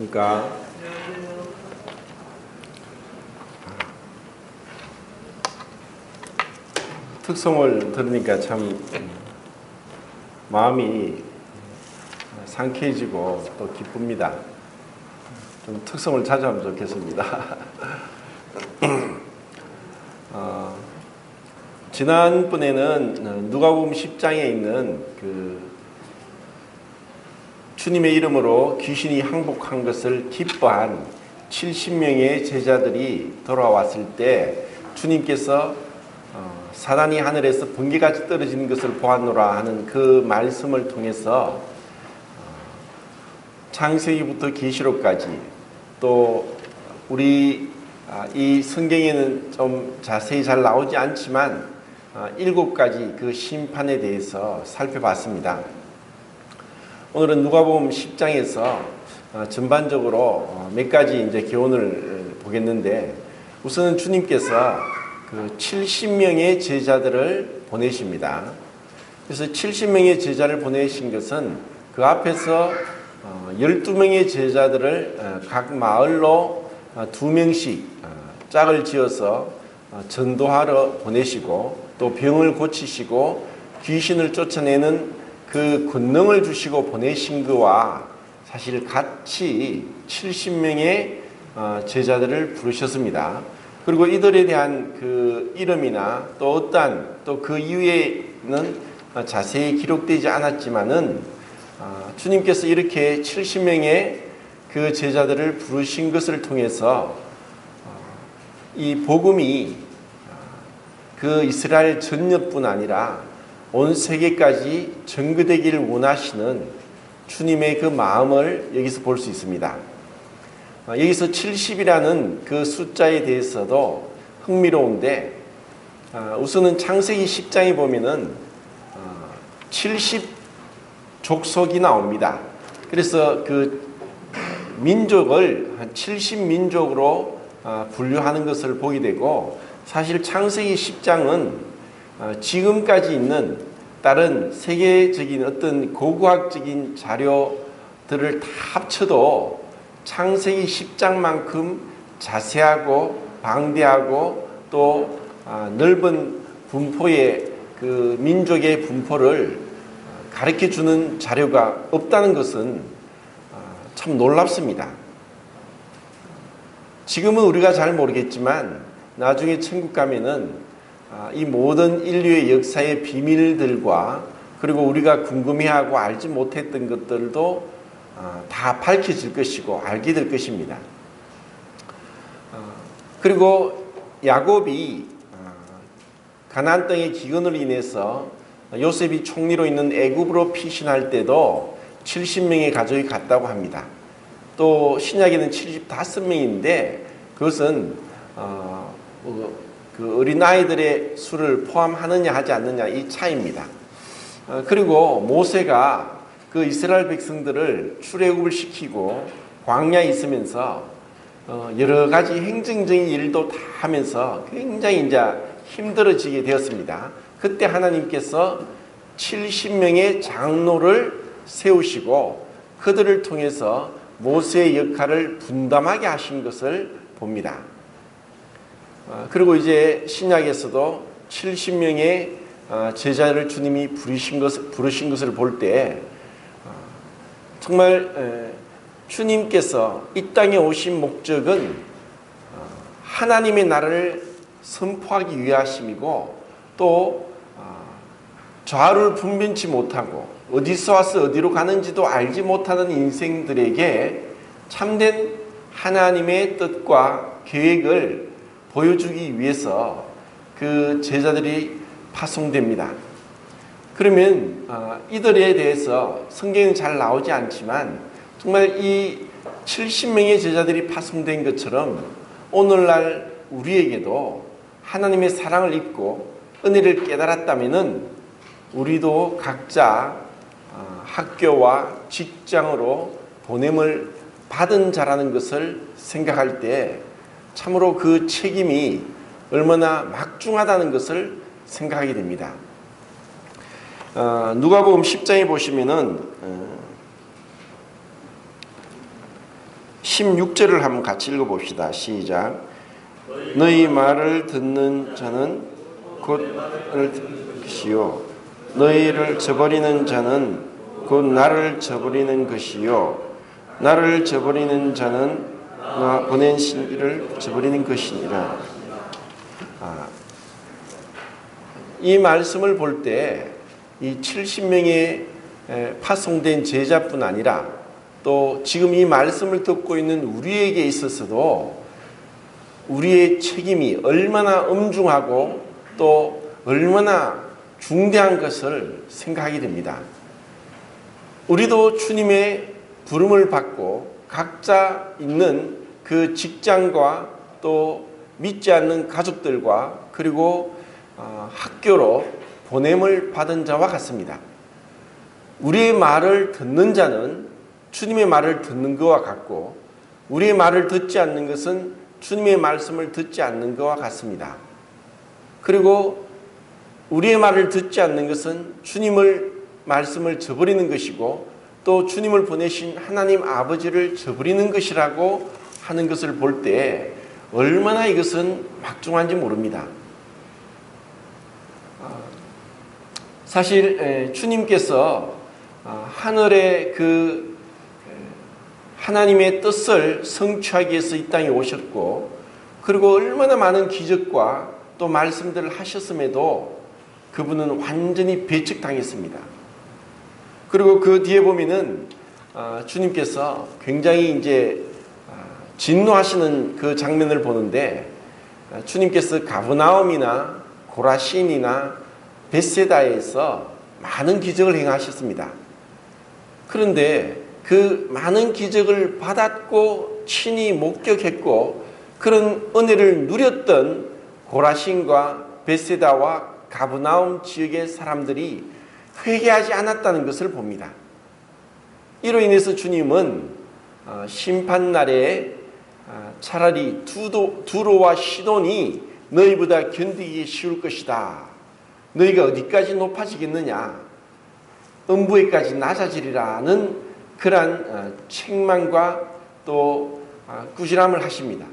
그러니까 특성을 들으니까 참 마음이 상쾌해지고 또 기쁩니다. 좀 특성을 찾아하면 좋겠습니다. 지난번에는 누가복음 10장에 있는 주님의 이름으로 귀신이 항복한 것을 기뻐한 70명의 제자들이 돌아왔을 때 주님께서 사단이 하늘에서 번개같이 떨어지는 것을 보았노라 하는 그 말씀을 통해서 창세기부터 계시록까지 또 우리 이 성경에는 좀 자세히 잘 나오지 않지만 7가지 그 심판에 대해서 살펴봤습니다. 오늘은 누가복음 10장에서 전반적으로 몇 가지 이제 교훈을 보겠는데, 우선은 주님께서 그 70명의 제자들을 보내십니다. 그래서 70명의 제자를 보내신 것은 그 앞에서 12명의 제자들을 각 마을로 2명씩 짝을 지어서 전도하러 보내시고, 또 병을 고치시고 귀신을 쫓아내는 그 권능을 주시고 보내신 것과 사실 같이 70명의 제자들을 부르셨습니다. 그리고 이들에 대한 그 이름이나 또 어떠한 또 그 이후에는 자세히 기록되지 않았지만은 주님께서 이렇게 70명의 그 제자들을 부르신 것을 통해서 이 복음이 그 이스라엘 전역뿐 아니라 온 세계까지 전거되기를 원하시는 주님의 그 마음을 여기서 볼 수 있습니다. 여기서 70이라는 그 숫자에 대해서도 흥미로운데, 우선은 창세기 10장에 보면은 70 족속이 나옵니다. 그래서 그 민족을 한 70민족으로 분류하는 것을 보게 되고, 사실 창세기 10장은 지금까지 있는 다른 세계적인 어떤 고고학적인 자료들을 다 합쳐도 창세기 10장만큼 자세하고 방대하고 또 넓은 분포의 그 민족의 분포를 가르쳐주는 자료가 없다는 것은 참 놀랍습니다. 지금은 우리가 잘 모르겠지만 나중에 천국 가면은 이 모든 인류의 역사의 비밀들과 그리고 우리가 궁금해하고 알지 못했던 것들도 다 밝혀질 것이고 알게 될 것입니다. 그리고 야곱이 가나안 땅의 기근으로 인해서 요셉이 총리로 있는 애굽으로 피신할 때도 70명의 가족이 갔다고 합니다. 또 신약에는 75명인데 그것은 그 어린아이들의 수를 포함하느냐 하지 않느냐 이 차이입니다. 그리고 모세가 그 이스라엘 백성들을 출애굽을 시키고 광야에 있으면서 여러 가지 행정적인 일도 다 하면서 굉장히 이제 힘들어지게 되었습니다. 그때 하나님께서 70명의 장로를 세우시고 그들을 통해서 모세의 역할을 분담하게 하신 것을 봅니다. 그리고 이제 신약에서도 70명의 제자를 주님이 부르신 것을 볼 때 정말 주님께서 이 땅에 오신 목적은 하나님의 나라를 선포하기 위하심이고, 또 좌우를 분변치 못하고 어디서 와서 어디로 가는지도 알지 못하는 인생들에게 참된 하나님의 뜻과 계획을 보여주기 위해서 그 제자들이 파송됩니다. 그러면 이들에 대해서 성경은 잘 나오지 않지만 정말 이 70명의 제자들이 파송된 것처럼 오늘날 우리에게도 하나님의 사랑을 입고 은혜를 깨달았다면은 우리도 각자 학교와 직장으로 보냄을 받은 자라는 것을 생각할 때 참으로 그 책임이 얼마나 막중하다는 것을 생각하게 됩니다. 누가복음 10장에 보시면은 16절을 한번 같이 읽어봅시다. 시작. 너희 말을 듣는 자는 곧 나를 듣는 것이요 너희를 저버리는 자는 곧 나를 저버리는 것이요 나를 저버리는 자는 나 보낸 신이를 저버리는 것이니라. 이 말씀을 볼 때 이 70명의 파송된 제자뿐 아니라 또 지금 이 말씀을 듣고 있는 우리에게 있어서도 우리의 책임이 얼마나 엄중하고 또 얼마나 중대한 것을 생각하게 됩니다. 우리도 주님의 부름을 받고 각자 있는 그 직장과 또 믿지 않는 가족들과 그리고 학교로 보냄을 받은 자와 같습니다. 우리의 말을 듣는 자는 주님의 말을 듣는 것과 같고 우리의 말을 듣지 않는 것은 주님의 말씀을 듣지 않는 것과 같습니다. 그리고 우리의 말을 듣지 않는 것은 주님을 말씀을 저버리는 것이고 또 주님을 보내신 하나님 아버지를 저버리는 것이라고 하는 것을 볼 때 얼마나 이것은 막중한지 모릅니다. 사실 주님께서 하늘의 그 하나님의 뜻을 성취하기 위해서 이 땅에 오셨고 그리고 얼마나 많은 기적과 또 말씀들을 하셨음에도 그분은 완전히 배척당했습니다. 그리고 그 뒤에 보면은 주님께서 굉장히 이제 진노하시는 그 장면을 보는데 주님께서 가버나움이나 고라신이나 벳세다에서 많은 기적을 행하셨습니다. 그런데 그 많은 기적을 받았고 친히 목격했고 그런 은혜를 누렸던 고라신과 벳세다와 가버나움 지역의 사람들이 회개하지 않았다는 것을 봅니다. 이로 인해서 주님은 심판날에 차라리 두로와 시돈이 너희보다 견디기 쉬울 것이다. 너희가 어디까지 높아지겠느냐. 음부에까지 낮아지리라는 그러한 책망과 또 꾸지람을 하십니다.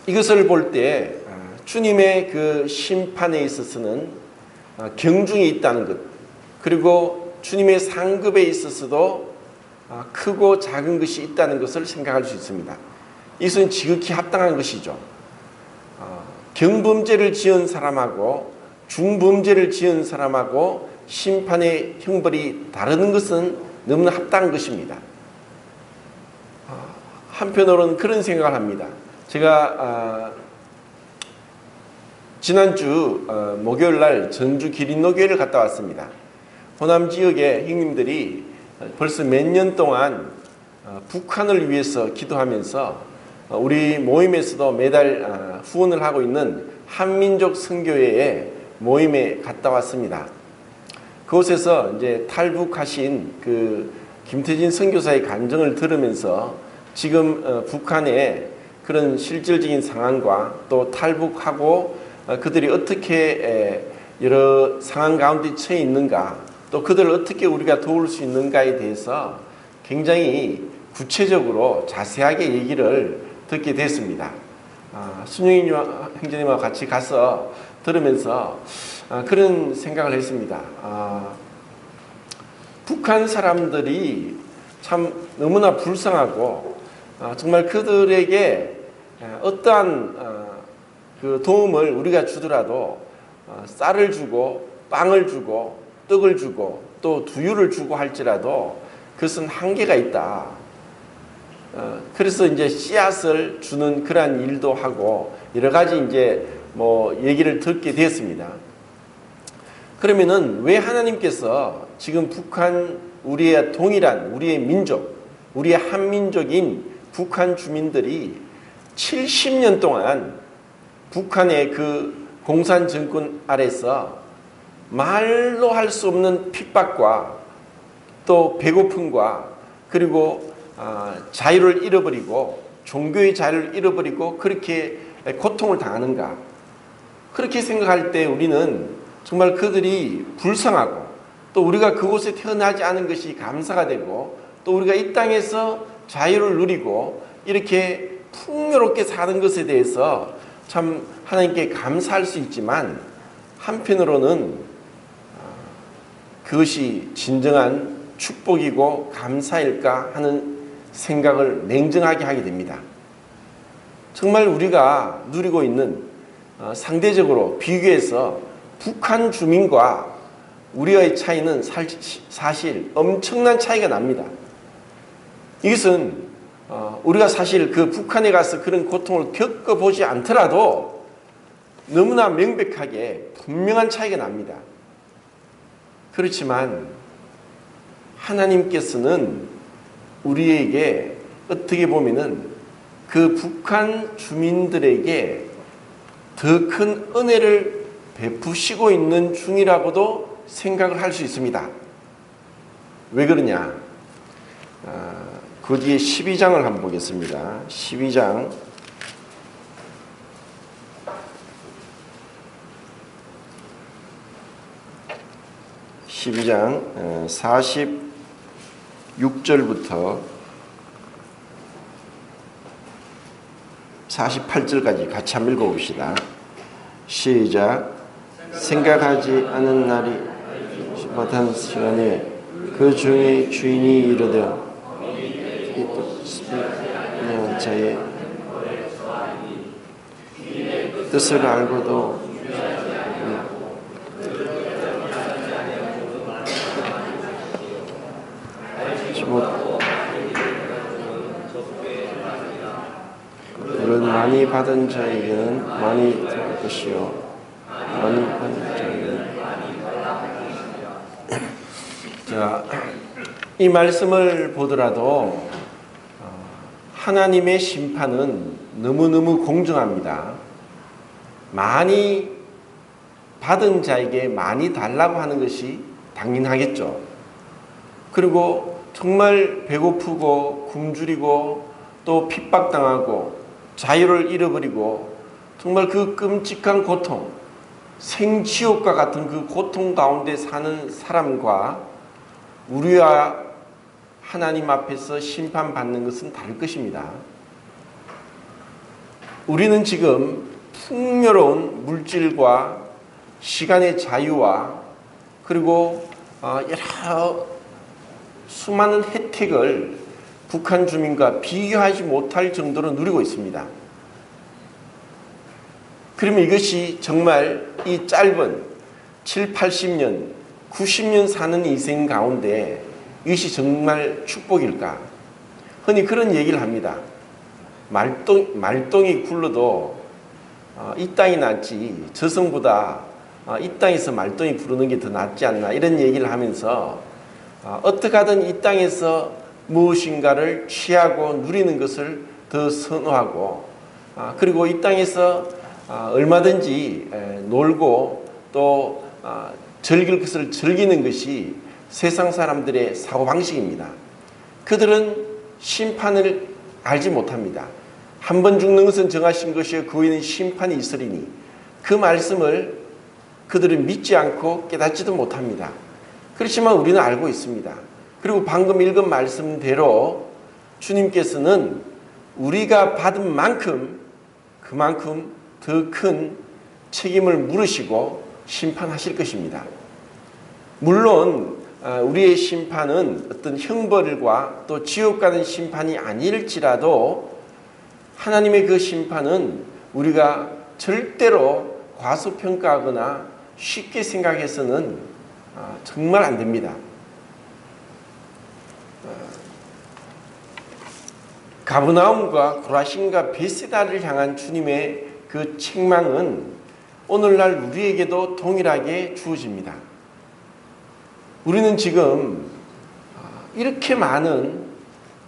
이것을 볼 때 주님의 그 심판에 있어서는 경중이 있다는 것 그리고 주님의 상급에 있어서도 크고 작은 것이 있다는 것을 생각할 수 있습니다. 이것은 지극히 합당한 것이죠. 경범죄를 지은 사람하고 중범죄를 지은 사람하고 심판의 형벌이 다른 것은 너무나 합당한 것입니다. 한편으로는 그런 생각을 합니다. 제가 지난주 목요일 날 전주 기린노교회를 갔다 왔습니다. 호남 지역의 형님들이 벌써 몇 년 동안 북한을 위해서 기도하면서 우리 모임에서도 매달 후원을 하고 있는 한민족 선교회의 모임에 갔다 왔습니다. 그곳에서 이제 탈북하신 그 김태진 선교사의 간증을 들으면서 지금 북한의 그런 실질적인 상황과 또 탈북하고 그들이 어떻게 여러 상황 가운데 처해 있는가 또 그들을 어떻게 우리가 도울 수 있는가에 대해서 굉장히 구체적으로 자세하게 얘기를 듣게 됐습니다. 순영이 형제님과 같이 가서 들으면서 그런 생각을 했습니다. 북한 사람들이 참 너무나 불쌍하고 정말 그들에게 어떠한 그 도움을 우리가 주더라도 쌀을 주고 빵을 주고 떡을 주고 또 두유를 주고 할지라도 그것은 한계가 있다. 그래서 이제 씨앗을 주는 그러한 일도 하고 여러 가지 이제 뭐 얘기를 듣게 되었습니다. 그러면은 왜 하나님께서 지금 북한 우리의 동일한 우리의 민족, 우리의 한민족인 북한 주민들이 70년 동안 북한의 그 공산 정권 아래서 말로 할 수 없는 핍박과 또 배고픔과 그리고 자유를 잃어버리고 종교의 자유를 잃어버리고 그렇게 고통을 당하는가. 그렇게 생각할 때 우리는 정말 그들이 불쌍하고 또 우리가 그곳에 태어나지 않은 것이 감사가 되고 또 우리가 이 땅에서 자유를 누리고 이렇게 풍요롭게 사는 것에 대해서 참 하나님께 감사할 수 있지만 한편으로는 그것이 진정한 축복이고 감사일까 하는 생각을 냉정하게 하게 됩니다. 정말 우리가 누리고 있는 상대적으로 비교해서 북한 주민과 우리의 차이는 사실 엄청난 차이가 납니다. 이것은 우리가 사실 그 북한에 가서 그런 고통을 겪어보지 않더라도 너무나 명백하게 분명한 차이가 납니다. 그렇지만 하나님께서는 우리에게 어떻게 보면은 그 북한 주민들에게 더 큰 은혜를 베푸시고 있는 중이라고도 생각을 할 수 있습니다. 왜 그러냐? 그 뒤에 12장을 한번 보겠습니다. 12장 46절부터 48절까지 같이 한번 읽어봅시다. 시작. 생각하지 않은 날이 못한 시간에 그 중에 주인이 이르되 자의 뜻을 알고도 물은 많이 받은 자에게는 많이 될 것이요 많이 받은 자에게는 자, 이 말씀을 보더라도 하나님의 심판은 너무너무 공정합니다. 많이 받은 자에게 많이 달라고 하는 것이 당연하겠죠. 그리고 정말 배고프고 굶주리고 또 핍박당하고 자유를 잃어버리고 정말 그 끔찍한 고통, 생지옥과 같은 그 고통 가운데 사는 사람과 우리와 하나님 앞에서 심판받는 것은 다를 것입니다. 우리는 지금 풍요로운 물질과 시간의 자유와 그리고 여러 수많은 혜택을 북한 주민과 비교하지 못할 정도로 누리고 있습니다. 그러면 이것이 정말 이 짧은 7, 80년, 90년 사는 인생 가운데 이것이 정말 축복일까? 흔히 그런 얘기를 합니다. 말똥이 굴러도 이 땅이 낫지 저승보다 이 땅에서 말똥이 구르는 게 더 낫지 않나 이런 얘기를 하면서 어떻게 하든 이 땅에서 무엇인가를 취하고 누리는 것을 더 선호하고 그리고 이 땅에서 얼마든지 놀고 또 즐길 것을 즐기는 것이 세상 사람들의 사고방식입니다. 그들은 심판을 알지 못합니다. 한 번 죽는 것은 정하신 것이요 그 후에는 심판이 있으리니 그 말씀을 그들은 믿지 않고 깨닫지도 못합니다. 그렇지만 우리는 알고 있습니다. 그리고 방금 읽은 말씀대로 주님께서는 우리가 받은 만큼 그만큼 더 큰 책임을 물으시고 심판하실 것입니다. 물론 우리의 심판은 어떤 형벌과 또 지옥 가는 심판이 아닐지라도 하나님의 그 심판은 우리가 절대로 과소평가하거나 쉽게 생각해서는 정말 안 됩니다. 가브나움과 고라신과 베세다를 향한 주님의 그 책망은 오늘날 우리에게도 동일하게 주어집니다. 우리는 지금 이렇게 많은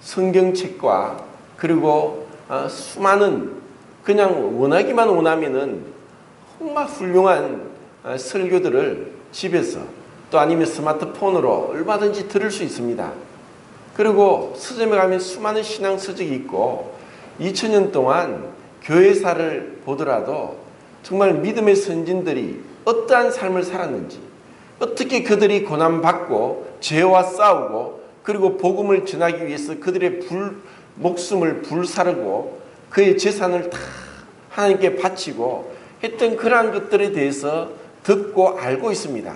성경책과 그리고 수많은 그냥 원하기만 원하면은 정말 훌륭한 설교들을 집에서 또 아니면 스마트폰으로 얼마든지 들을 수 있습니다. 그리고 서점에 가면 수많은 신앙 서적이 있고 2000년 동안 교회사를 보더라도 정말 믿음의 선진들이 어떠한 삶을 살았는지 어떻게 그들이 고난받고 죄와 싸우고 그리고 복음을 전하기 위해서 그들의 목숨을 불사르고 그의 재산을 다 하나님께 바치고 했던 그러한 것들에 대해서 듣고 알고 있습니다.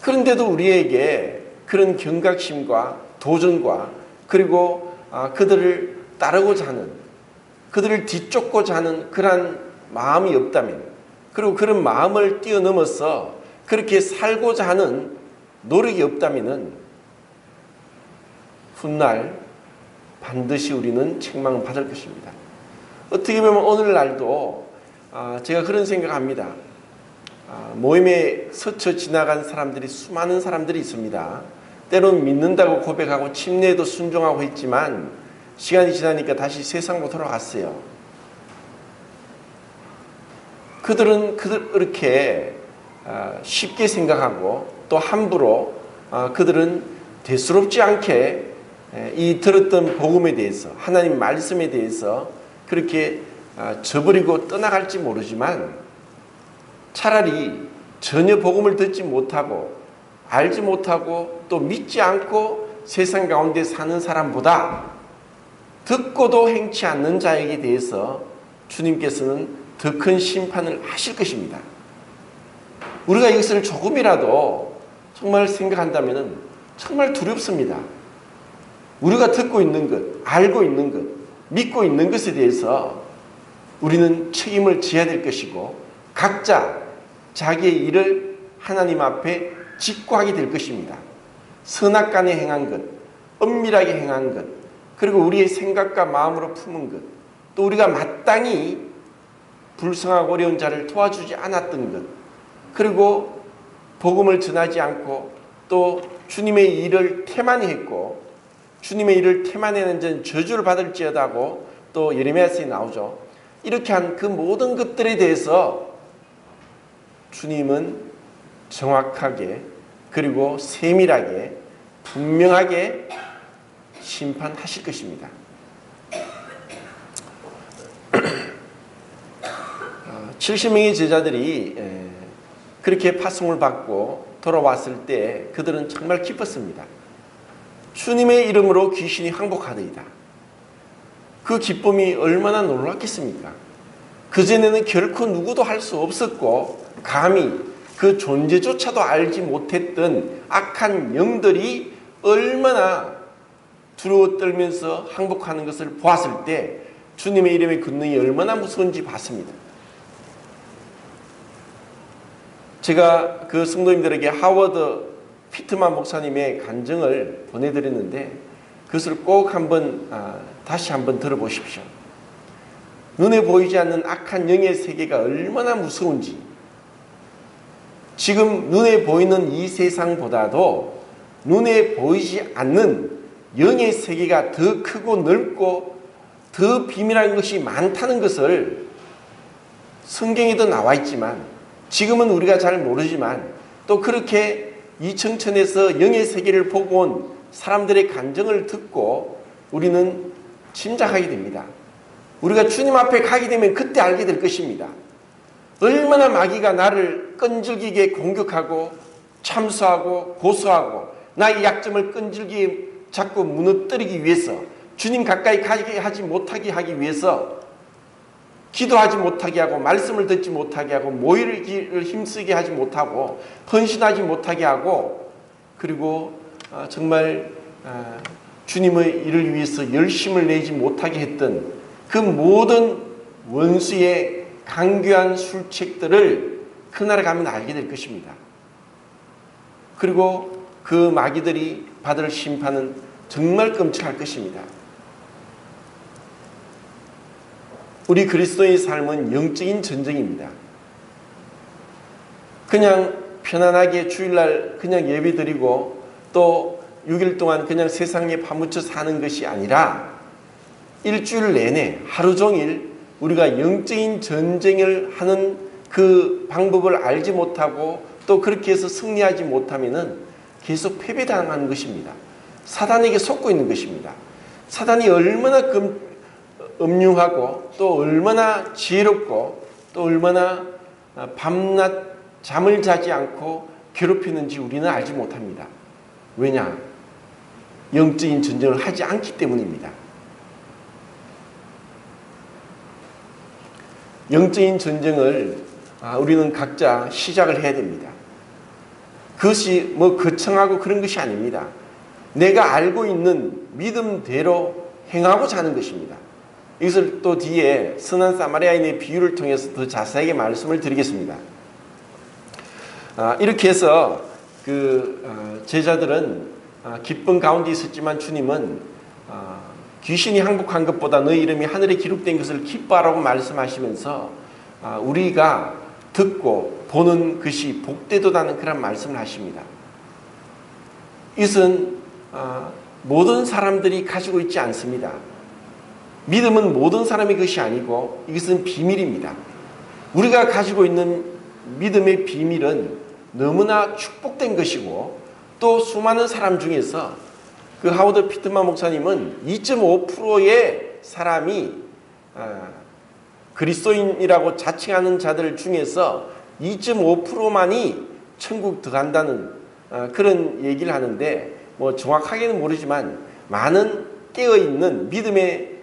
그런데도 우리에게 그런 경각심과 도전과 그리고 그들을 따르고자 하는, 그들을 뒤쫓고자 하는 그러한 마음이 없다면, 그리고 그런 마음을 뛰어넘어서 그렇게 살고자 하는 노력이 없다면 훗날 반드시 우리는 책망을 받을 것입니다. 어떻게 보면 오늘날도 제가 그런 생각합니다. 모임에 스쳐 지나간 사람들이 수많은 사람들이 있습니다. 때로는 믿는다고 고백하고 침례에도 순종하고 했지만 시간이 지나니까 다시 세상으로 돌아갔어요. 그들은 그렇게 쉽게 생각하고 또 함부로 그들은 대수롭지 않게 이 들었던 복음에 대해서 하나님 말씀에 대해서 그렇게 저버리고 떠나갈지 모르지만 차라리 전혀 복음을 듣지 못하고 알지 못하고 또 믿지 않고 세상 가운데 사는 사람보다 듣고도 행치 않는 자에게 대해서 주님께서는 더 큰 심판을 하실 것입니다. 우리가 이것을 조금이라도 정말 생각한다면 정말 두렵습니다. 우리가 듣고 있는 것, 알고 있는 것, 믿고 있는 것에 대해서 우리는 책임을 져야 될 것이고 각자 자기의 일을 하나님 앞에 직고하게 될 것입니다. 선악간에 행한 것, 엄밀하게 행한 것, 그리고 우리의 생각과 마음으로 품은 것, 또 우리가 마땅히 불쌍하고 어려운 자를 도와주지 않았던 것, 그리고 복음을 전하지 않고 또 주님의 일을 태만히 했고 주님의 일을 태만히 하는 자는 저주를 받을지어다고 또 예레미야서에 나오죠. 이렇게 한 그 모든 것들에 대해서 주님은 정확하게 그리고 세밀하게 분명하게 심판하실 것입니다. 70명의 제자들이 그렇게 파송을 받고 돌아왔을 때 그들은 정말 기뻤습니다. 주님의 이름으로 귀신이 항복하더이다. 그 기쁨이 얼마나 놀랍겠습니까? 그전에는 결코 누구도 할 수 없었고 감히 그 존재조차도 알지 못했던 악한 영들이 얼마나 두려워 떨면서 항복하는 것을 보았을 때 주님의 이름의 권능이 얼마나 무서운지 봤습니다. 제가 그 성도님들에게 하워드 피트만 목사님의 간증을 보내드렸는데 그것을 꼭 다시 한번 들어보십시오. 눈에 보이지 않는 악한 영의 세계가 얼마나 무서운지, 지금 눈에 보이는 이 세상보다도 눈에 보이지 않는 영의 세계가 더 크고 넓고 더 비밀한 것이 많다는 것을 성경에도 나와 있지만 지금은 우리가 잘 모르지만 또 그렇게 이 청천에서 영의 세계를 보고 온 사람들의 간증을 듣고 우리는 짐작하게 됩니다. 우리가 주님 앞에 가게 되면 그때 알게 될 것입니다. 얼마나 마귀가 나를 끈질기게 공격하고 참수하고 고소하고 나의 약점을 끈질기게 자꾸 무너뜨리기 위해서 주님 가까이 가게 하지 못하게 하기 위해서 기도하지 못하게 하고 말씀을 듣지 못하게 하고 모이를 힘쓰게 하지 못하고 헌신하지 못하게 하고 그리고 정말 주님의 일을 위해서 열심을 내지 못하게 했던 그 모든 원수의 강교한 술책들을 그날에 가면 알게 될 것입니다. 그리고 그 마귀들이 받을 심판은 정말 끔찍할 것입니다. 우리 그리스도의 삶은 영적인 전쟁입니다. 그냥 편안하게 주일날 그냥 예배드리고 또 6일 동안 그냥 세상에 파묻혀 사는 것이 아니라 일주일 내내 하루 종일 우리가 영적인 전쟁을 하는 그 방법을 알지 못하고 또 그렇게 해서 승리하지 못하면은 계속 패배당하는 것입니다. 사단에게 속고 있는 것입니다. 사단이 얼마나 음흉하고 또 얼마나 지혜롭고 또 얼마나 밤낮 잠을 자지 않고 괴롭히는지 우리는 알지 못합니다. 왜냐? 영적인 전쟁을 하지 않기 때문입니다. 영적인 전쟁을 우리는 각자 시작을 해야 됩니다. 그것이 거창하고 그런 것이 아닙니다. 내가 알고 있는 믿음대로 행하고자 하는 것입니다. 이것을 또 뒤에 선한 사마리아인의 비유를 통해서 더 자세하게 말씀을 드리겠습니다. 이렇게 해서 제자들은 기쁜 가운데 있었지만 주님은 귀신이 항복한 것보다 너희 이름이 하늘에 기록된 것을 기뻐하라고 말씀하시면서 우리가 듣고 보는 것이 복되도다는 그런 말씀을 하십니다. 이것은 모든 사람들이 가지고 있지 않습니다. 믿음은 모든 사람의 것이 아니고 이것은 비밀입니다. 우리가 가지고 있는 믿음의 비밀은 너무나 축복된 것이고 또 수많은 사람 중에서 하워드 피트만 목사님은 2.5%의 사람이 그리스도인이라고 자칭하는 자들 중에서 2.5%만이 천국 들어간다는 그런 얘기를 하는데 정확하게는 모르지만 많은 깨어있는 믿음의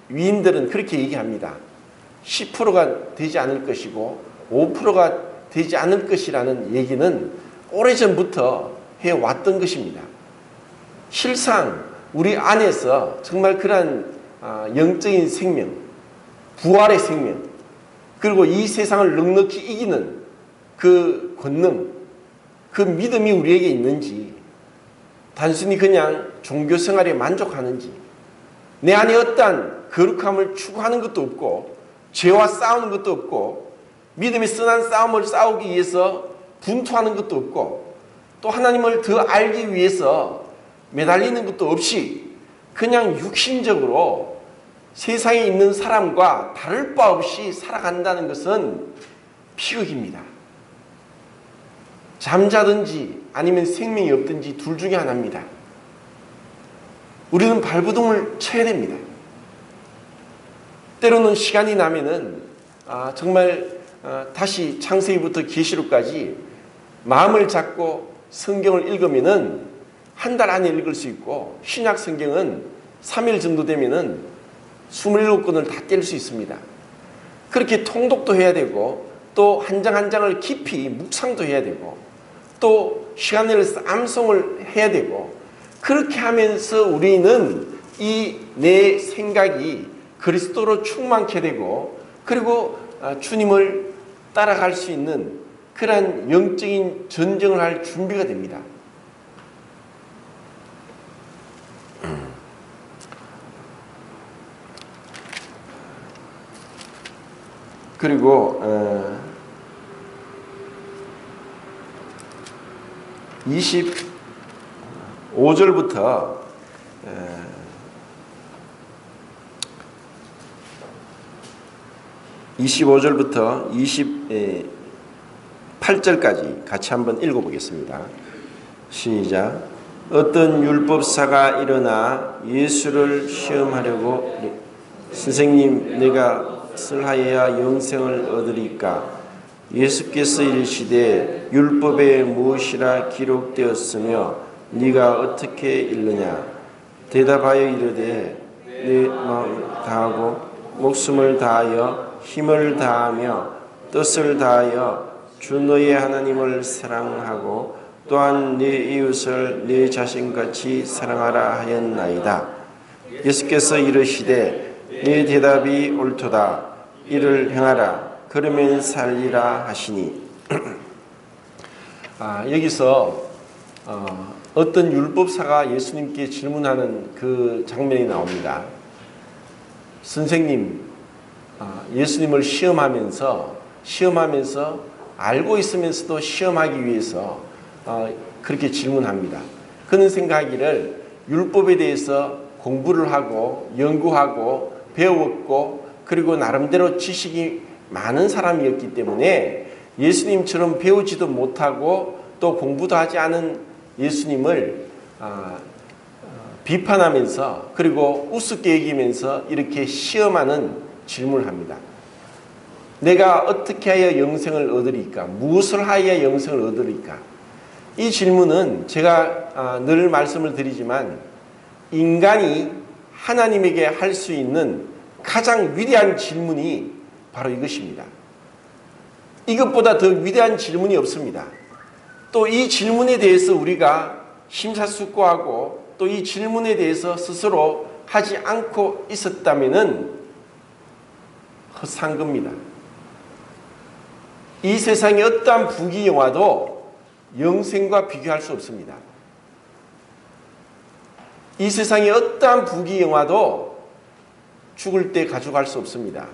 위인들은 그렇게 얘기합니다. 10%가 되지 않을 것이고 5%가 되지 않을 것이라는 얘기는 오래전부터 해왔던 것입니다. 실상 우리 안에서 정말 그러한 영적인 생명, 부활의 생명, 그리고 이 세상을 넉넉히 이기는 그 권능, 그 믿음이 우리에게 있는지, 단순히 그냥 종교 생활에 만족하는지, 내 안에 어떠한 거룩함을 추구하는 것도 없고 죄와 싸우는 것도 없고 믿음의 선한 싸움을 싸우기 위해서 분투하는 것도 없고 또 하나님을 더 알기 위해서 매달리는 것도 없이 그냥 육신적으로 세상에 있는 사람과 다를 바 없이 살아간다는 것은 비극입니다. 잠자든지 아니면 생명이 없든지 둘 중에 하나입니다. 우리는 발버둥을 쳐야 됩니다. 때로는 시간이 나면은 정말 다시 창세기부터 계시록까지 마음을 잡고 성경을 읽으면은 한 달 안에 읽을 수 있고 신약 성경은 3일 정도 되면은 27권을 다 뗄 수 있습니다. 그렇게 통독도 해야 되고 또 한 장 한 장을 깊이 묵상도 해야 되고 또 시간 내서 암송을 해야 되고 그렇게 하면서 우리는 이 내 생각이 그리스도로 충만케 되고 그리고 주님을 따라갈 수 있는 그러한 영적인 전쟁을 할 준비가 됩니다. 그리고 25절부터 28절까지 같이 한번 읽어보겠습니다. 시작. 어떤 율법사가 일어나 예수를 시험하려고 선생님 내가 설하여야 영생을 얻으리까? 예수께서 이르시되 율법에 무엇이라 기록되었으며 네가 어떻게 읽느냐? 대답하여 이르되 내 마음을 다하고 목숨을 다하여 힘을 다하며 뜻을 다하여 주 너의 하나님을 사랑하고 또한 네 이웃을 네 자신같이 사랑하라 하였나이다. 예수께서 이르시되 네 대답이 옳도다. 이를 행하라. 그러면 살리라 하시니 여기서 어떤 율법사가 예수님께 질문하는 그 장면이 나옵니다. 선생님, 예수님을 시험하면서 알고 있으면서도 시험하기 위해서 그렇게 질문합니다. 그는 생각하기를 율법에 대해서 공부를 하고 연구하고 배웠고 그리고 나름대로 지식이 많은 사람이었기 때문에 예수님처럼 배우지도 못하고 또 공부도 하지 않은 예수님을 비판하면서 그리고 우습게 여기면서 이렇게 시험하는 질문을 합니다. 내가 어떻게 하여 영생을 얻으리까? 무엇을 하여 영생을 얻으리까? 이 질문은 제가 늘 말씀을 드리지만 인간이 하나님에게 할 수 있는 가장 위대한 질문이 바로 이것입니다. 이것보다 더 위대한 질문이 없습니다. 또 이 질문에 대해서 우리가 심사숙고하고 또 이 질문에 대해서 스스로 하지 않고 있었다면은 헛산 겁니다. 이 세상의 어떠한 부귀영화도 영생과 비교할 수 없습니다. 이 세상의 어떠한 부귀영화도 죽을 때 가져갈 수 없습니다.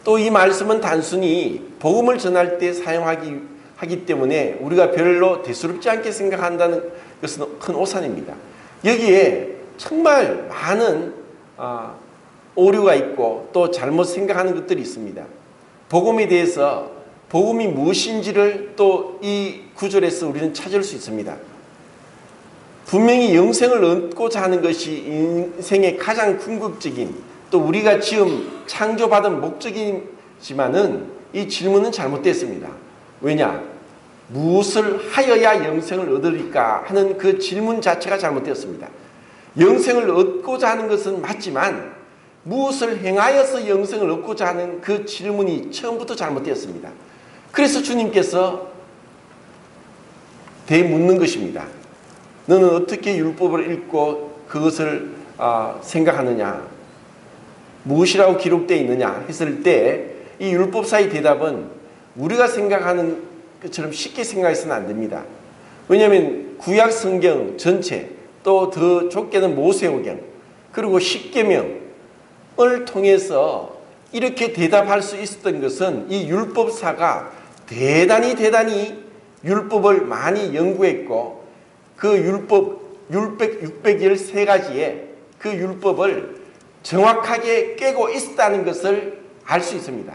또 이 말씀은 단순히 복음을 전할 때 사용하기 때문에 우리가 별로 대수롭지 않게 생각한다는 것은 큰 오산입니다. 여기에 정말 많은 오류가 있고 또 잘못 생각하는 것들이 있습니다. 복음에 대해서 복음이 무엇인지를 또 이 구절에서 우리는 찾을 수 있습니다. 분명히 영생을 얻고자 하는 것이 인생의 가장 궁극적인 또 우리가 지금 창조받은 목적이지만은 이 질문은 잘못됐습니다. 왜냐? 무엇을 하여야 영생을 얻으리까 하는 그 질문 자체가 잘못되었습니다. 영생을 얻고자 하는 것은 맞지만 무엇을 행하여서 영생을 얻고자 하는 그 질문이 처음부터 잘못되었습니다. 그래서 주님께서 되묻는 것입니다. 너는 어떻게 율법을 읽고 그것을 생각하느냐? 무엇이라고 기록되어 있느냐? 했을 때 이 율법사의 대답은 우리가 생각하는 것처럼 쉽게 생각해서는 안 됩니다. 왜냐하면 구약 성경 전체 또 더 좁게는 모세오경 그리고 십계명을 통해서 이렇게 대답할 수 있었던 것은 이 율법사가 대단히 율법을 많이 연구했고 그 율법 613가지의 그 율법을 정확하게 깨고 있었다는 것을 알 수 있습니다.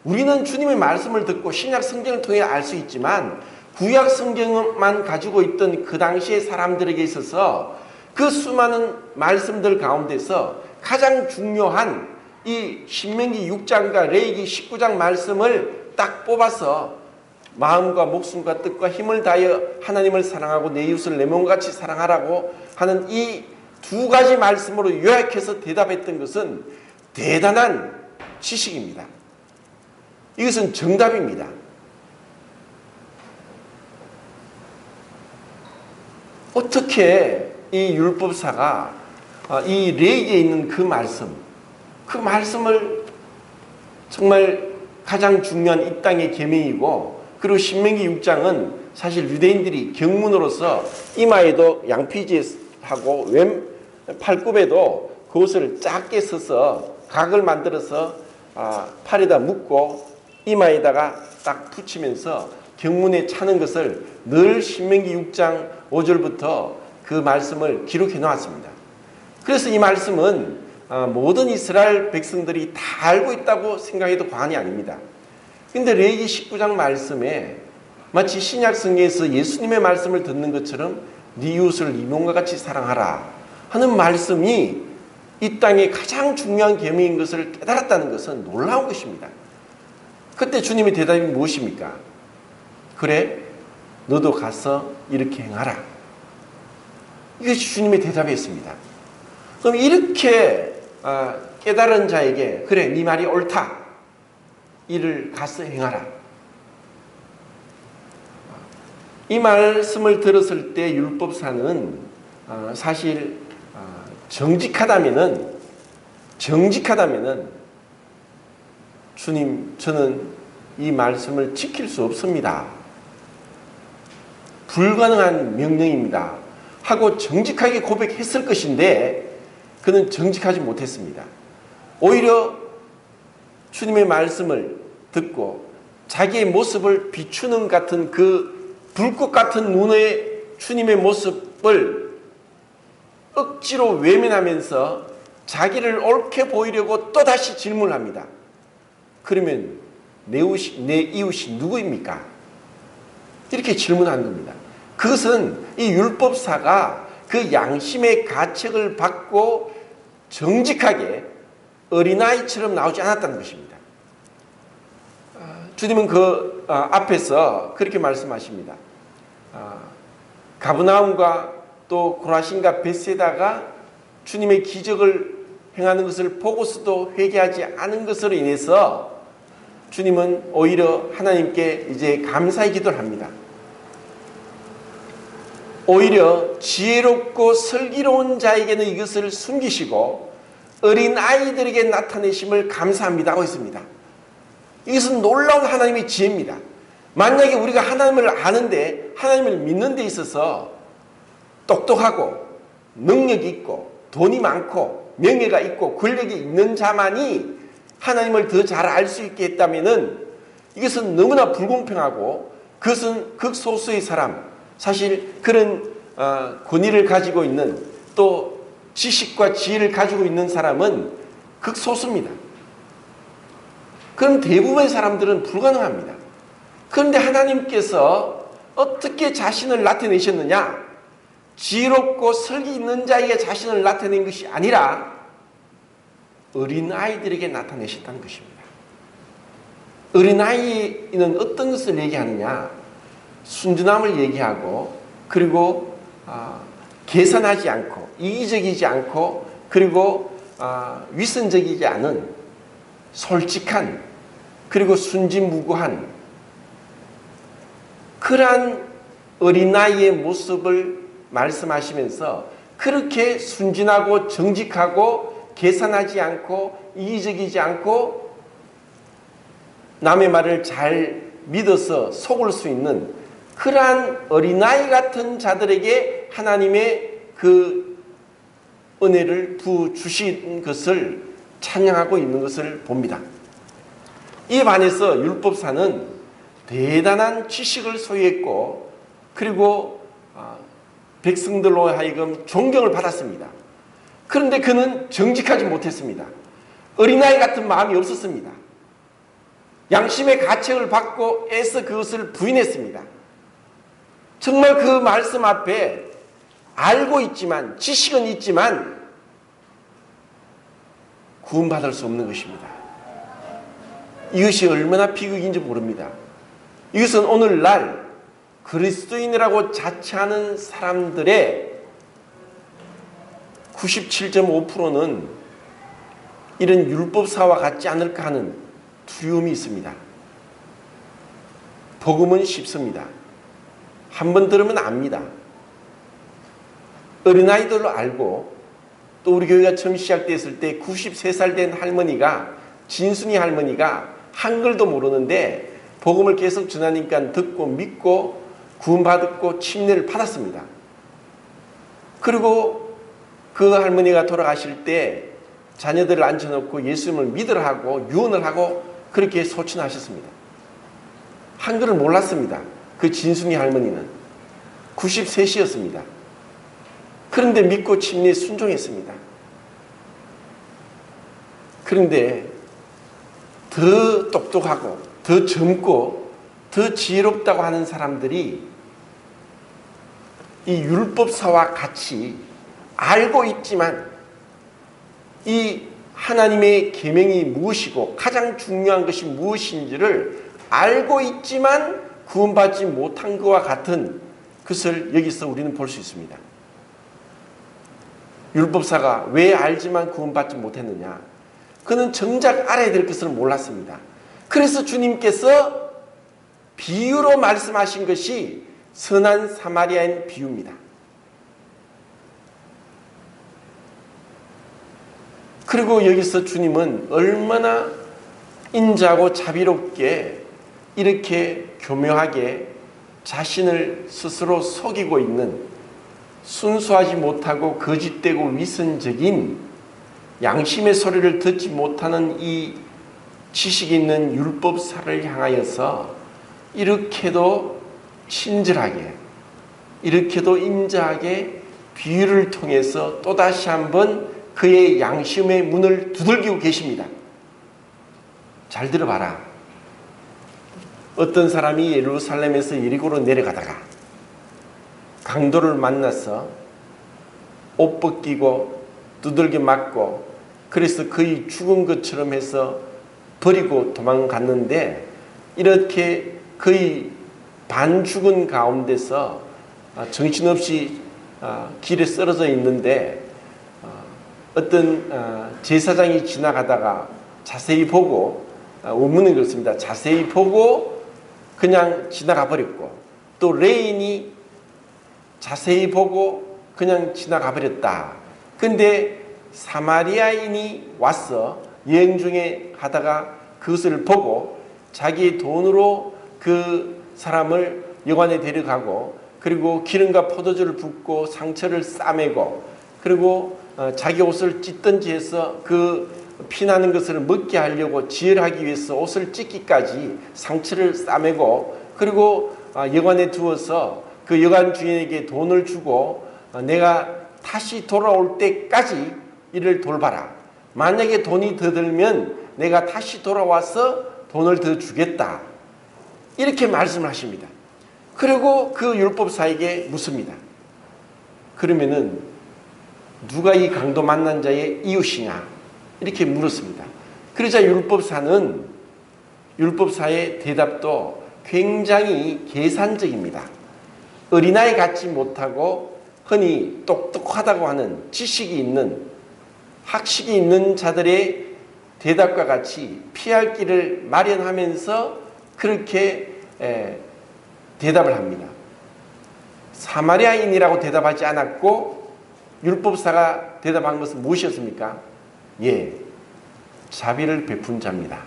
우리는 주님의 말씀을 듣고 신약 성경을 통해 알 수 있지만 구약 성경만 가지고 있던 그 당시의 사람들에게 있어서 그 수많은 말씀들 가운데서 가장 중요한 이 신명기 6장과 레위기 19장 말씀을 딱 뽑아서 마음과 목숨과 뜻과 힘을 다하여 하나님을 사랑하고 내 이웃을 내 몸과 같이 사랑하라고 하는 이 두 가지 말씀으로 요약해서 대답했던 것은 대단한 지식입니다. 이것은 정답입니다. 어떻게 이 율법사가 이 레위기에 있는 그 말씀을 정말 가장 중요한 이 땅의 계명이고 그리고 신명기 6장은 사실 유대인들이 경문으로서 이마에도 양피지하고 왼 팔굽에도 그것을 작게 써서 각을 만들어서 팔에다 묶고 이마에다가 딱 붙이면서 경문에 차는 것을 늘 신명기 6장 5절부터 그 말씀을 기록해 놓았습니다. 그래서 이 말씀은 모든 이스라엘 백성들이 다 알고 있다고 생각해도 과언이 아닙니다. 그런데 레위기 19장 말씀에 마치 신약 성경에서 예수님의 말씀을 듣는 것처럼 네 이웃을 네 몸과 같이 사랑하라 하는 말씀이 이 땅의 가장 중요한 계명인 것을 깨달았다는 것은 놀라운 것입니다. 그때 주님의 대답이 무엇입니까? 그래, 너도 가서 이렇게 행하라. 이것이 주님의 대답이었습니다. 그럼 이렇게 깨달은 자에게 그래, 네 말이 옳다. 이를 가서 행하라. 이 말씀을 들었을 때 율법사는 사실 정직하다면은 주님, 저는 이 말씀을 지킬 수 없습니다. 불가능한 명령입니다. 하고 정직하게 고백했을 것인데 그는 정직하지 못했습니다. 오히려 주님의 말씀을 듣고 자기의 모습을 비추는 같은 그 불꽃 같은 눈의 주님의 모습을 억지로 외면하면서 자기를 옳게 보이려고 또다시 질문을 합니다. 그러면 내 이웃이 누구입니까? 이렇게 질문한 겁니다. 그것은 이 율법사가 그 양심의 가책을 받고 정직하게 어린아이처럼 나오지 않았다는 것입니다. 주님은 그 앞에서 그렇게 말씀하십니다. 가브나움과 또 고라신과 벳세다가 주님의 기적을 행하는 것을 보고서도 회개하지 않은 것으로 인해서 주님은 오히려 하나님께 이제 감사의 기도를 합니다. 오히려 지혜롭고 슬기로운 자에게는 이것을 숨기시고 어린 아이들에게 나타내심을 감사합니다 하고 있습니다. 이것은 놀라운 하나님의 지혜입니다. 만약에 우리가 하나님을 아는데 하나님을 믿는 데 있어서 똑똑하고 능력이 있고 돈이 많고 명예가 있고 권력이 있는 자만이 하나님을 더 잘 알 수 있게 했다면 이것은 너무나 불공평하고 그것은 극소수의 사람, 사실 그런 권위를 가지고 있는 또 지식과 지혜를 가지고 있는 사람은 극소수입니다. 그럼 대부분의 사람들은 불가능합니다. 그런데 하나님께서 어떻게 자신을 나타내셨느냐? 지혜롭고 설기 있는 자에게 자신을 나타낸 것이 아니라 어린아이들에게 나타내셨다는 것입니다. 어린아이는 어떤 것을 얘기하느냐? 순전함을 얘기하고 그리고 계산하지 않고 이기적이지 않고 그리고 위선적이지 않은 솔직한 그리고 순진무구한 그러한 어린아이의 모습을 말씀하시면서 그렇게 순진하고 정직하고 계산하지 않고 이기적이지 않고 남의 말을 잘 믿어서 속을 수 있는 그러한 어린아이 같은 자들에게 하나님의 그 은혜를 부주신 것을 찬양하고 있는 것을 봅니다. 이에 반해서 율법사는 대단한 지식을 소유했고 그리고 백성들로 하여금 존경을 받았습니다. 그런데 그는 정직하지 못했습니다. 어린아이 같은 마음이 없었습니다. 양심의 가책을 받고 애써 그것을 부인했습니다. 정말 그 말씀 앞에 알고 있지만 지식은 있지만 구원받을 수 없는 것입니다. 이것이 얼마나 비극인지 모릅니다. 이것은 오늘날 그리스도인이라고 자처하는 사람들의 97.5%는 이런 율법사와 같지 않을까 하는 두려움이 있습니다. 복음은 쉽습니다. 한번 들으면 압니다. 어린아이들로 알고 또 우리 교회가 처음 시작됐을 때 93살 된 할머니가 진순이 할머니가 한글도 모르는데 복음을 계속 전하니까 듣고 믿고 구원받았고 침례를 받았습니다. 그리고 그 할머니가 돌아가실 때 자녀들을 앉혀놓고 예수님을 믿으라 하고 유언을 하고 그렇게 소천하셨습니다. 한글을 몰랐습니다. 그 진순이 할머니는 93이었습니다. 그런데 믿고 침례에 순종했습니다. 그런데 더 똑똑하고 더 젊고 더 지혜롭다고 하는 사람들이 이 율법사와 같이 알고 있지만 이 하나님의 계명이 무엇이고 가장 중요한 것이 무엇인지를 알고 있지만 구원받지 못한 것과 같은 것을 여기서 우리는 볼 수 있습니다. 율법사가 왜 알지만 구원받지 못했느냐? 그는 정작 알아야 될 것을 몰랐습니다. 그래서 주님께서 비유로 말씀하신 것이 선한 사마리아인 비유입니다. 그리고 여기서 주님은 얼마나 인자하고 자비롭게 이렇게 교묘하게 자신을 스스로 속이고 있는 순수하지 못하고 거짓되고 위선적인 양심의 소리를 듣지 못하는 이 지식 있는 율법사를 향하여서 이렇게도 친절하게 이렇게도 인자하게 비유를 통해서 또다시 한번 그의 양심의 문을 두들기고 계십니다. 잘 들어봐라. 어떤 사람이 예루살렘에서 예리고로 내려가다가 강도를 만나서 옷 벗기고 두들겨 맞고 그래서 거의 죽은 것처럼 해서 버리고 도망갔는데 이렇게 거의 반 죽은 가운데서 정신없이 길에 쓰러져 있는데 어떤 제사장이 지나가다가 자세히 보고 원문은 그렇습니다. 자세히 보고 그냥 지나가 버렸고 또 레인이 자세히 보고 그냥 지나가 버렸다. 근데 사마리아인이 와서 여행 중에 하다가 그것을 보고 자기의 돈으로 그 사람을 여관에 데려가고 그리고 기름과 포도주를 붓고 상처를 싸매고 그리고 자기 옷을 찢든지 해서 그 피나는 것을 먹게 하려고 지혈하기 위해서 옷을 찢기까지 상처를 싸매고 그리고 여관에 두어서 그 여관 주인에게 돈을 주고 내가 다시 돌아올 때까지 이를 돌봐라. 만약에 돈이 더 들면 내가 다시 돌아와서 돈을 더 주겠다. 이렇게 말씀을 하십니다. 그리고 그 율법사에게 묻습니다. 그러면은 누가 이 강도 만난 자의 이웃이냐? 이렇게 물었습니다. 그러자 율법사의 대답도 굉장히 계산적입니다. 어린아이 같지 못하고 흔히 똑똑하다고 하는 지식이 있는 학식이 있는 자들의 대답과 같이 피할 길을 마련하면서 그렇게 대답을 합니다. 사마리아인이라고 대답하지 않았고 율법사가 대답한 것은 무엇이었습니까? 예, 자비를 베푼 자입니다.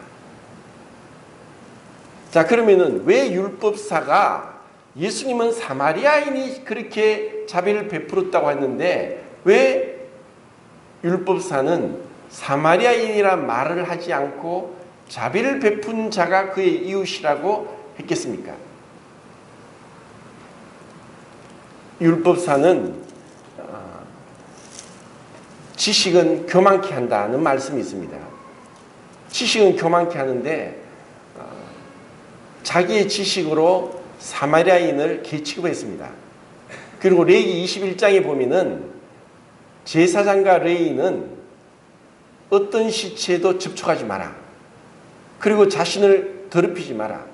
자, 그러면은 왜 율법사가 예수님은 사마리아인이 그렇게 자비를 베풀었다고 했는데 왜 율법사는 사마리아인이란 말을 하지 않고 자비를 베푼 자가 그의 이웃이라고 했겠습니까? 율법사는 지식은 교만케 한다는 말씀이 있습니다. 지식은 교만케 하는데 자기의 지식으로 사마리아인을 개취급했습니다. 그리고 레위기 21장에 보면은 제사장과 레위인은 어떤 시체에도 접촉하지 마라. 그리고 자신을 더럽히지 마라.